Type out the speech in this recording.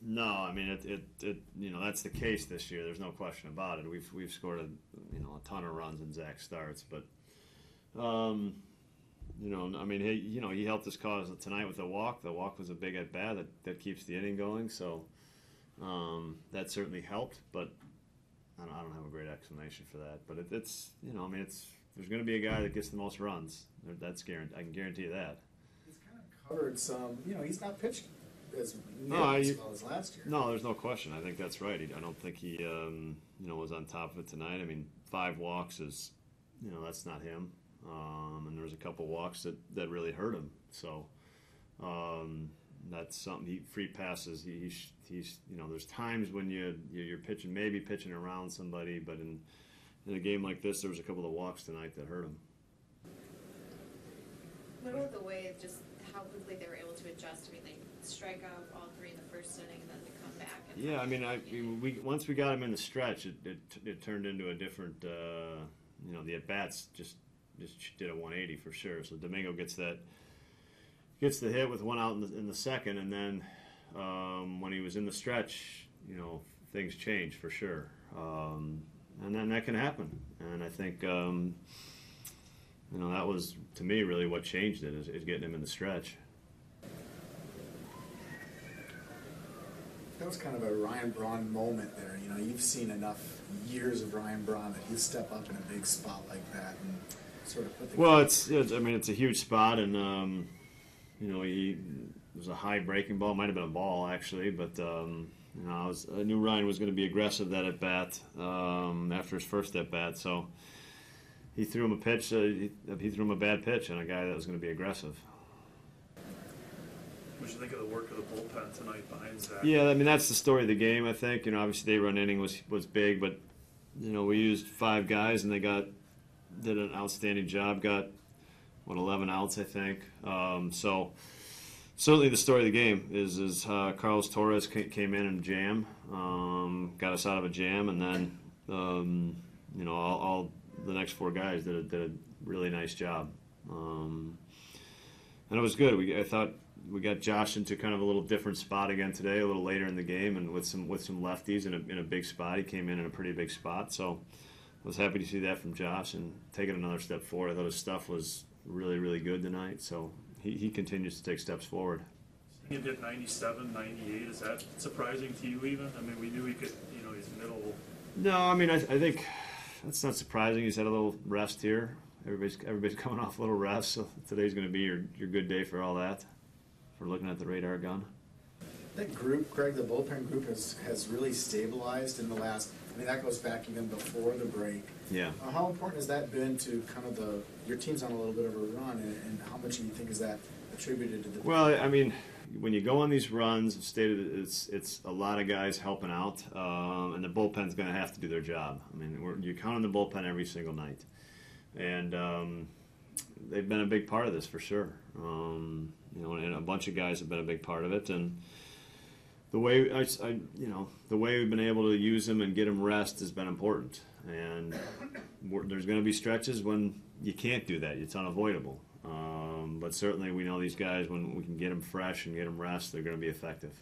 No, I mean that's the case this year. There's no question about it. We've scored a ton of runs in Zach starts, but I mean he helped us cause tonight with the walk. The walk was a big at bat that keeps the inning going. So that certainly helped, but I don't have a great explanation for that. But it's there's going to be a guy that gets the most runs. That's guaranteed. I can guarantee you that. He's kind of covered some. He's not pitched as well as last year. No, there's no question. I think that's right. I don't think he was on top of it tonight. I mean, 5 walks is that's not him. And there was a couple walks that really hurt him. So that's something. Free passes. He's there's times when you're pitching around somebody, but in a game like this, there was a couple of walks tonight that hurt him. What about the way just how quickly they were able to adjust? I mean, they strike out all 3 in the first inning, and then they come back. And yeah, I mean, once we got him in the stretch, it turned into a different. The at bats just did a 180 for sure. So Domingo gets the hit with 1 out in the second, and then when he was in the stretch, things changed for sure. And then that can happen, and I think that was to me really what changed it is getting him in the stretch. That was kind of a Ryan Braun moment there. You've seen enough years of Ryan Braun that he'll step up in a big spot like that and sort of put the. Well, it's a huge spot, and it was a high breaking ball. It might have been a ball actually, but I knew Ryan was going to be aggressive that at bat after his first at bat. So he threw him a pitch. He threw him a bad pitch on a guy that was going to be aggressive. What did you think of the work of the bullpen tonight behind Zach? Yeah, I mean that's the story of the game. I think obviously the 8-run inning was big, but we used 5 guys and they did an outstanding job. Got 11 outs I think. So certainly the story of the game is Carlos Torres came in and jam, got us out of a jam, and then all the next 4 guys did a really nice job, and it was good. I thought we got Josh into kind of a little different spot again today, a little later in the game, and with some lefties in a big spot. He came in a pretty big spot, so I was happy to see that from Josh and taking another step forward. I thought his stuff was really, really good tonight, so he continues to take steps forward. He hit 97, 98. Is that surprising to you even? I mean, we knew he could, he's middle. No, I mean, I think that's not surprising. He's had a little rest here. Everybody's coming off a little rest, so today's going to be your good day for all that, for looking at the radar gun. That group, Craig, the bullpen group has really stabilized in the last. I mean, that goes back even before the break. Yeah. How important has that been to kind of your team's on a little bit of a run, and how much do you think is that attributed to the? Well, I mean, when you go on these runs, it's a lot of guys helping out, and the bullpen's going to have to do their job. I mean, you count on the bullpen every single night, and they've been a big part of this for sure. And a bunch of guys have been a big part of it, and the way the way we've been able to use them and get them rest has been important. And there's going to be stretches when you can't do that; it's unavoidable. But certainly, we know these guys when we can get them fresh and get them rest, they're going to be effective.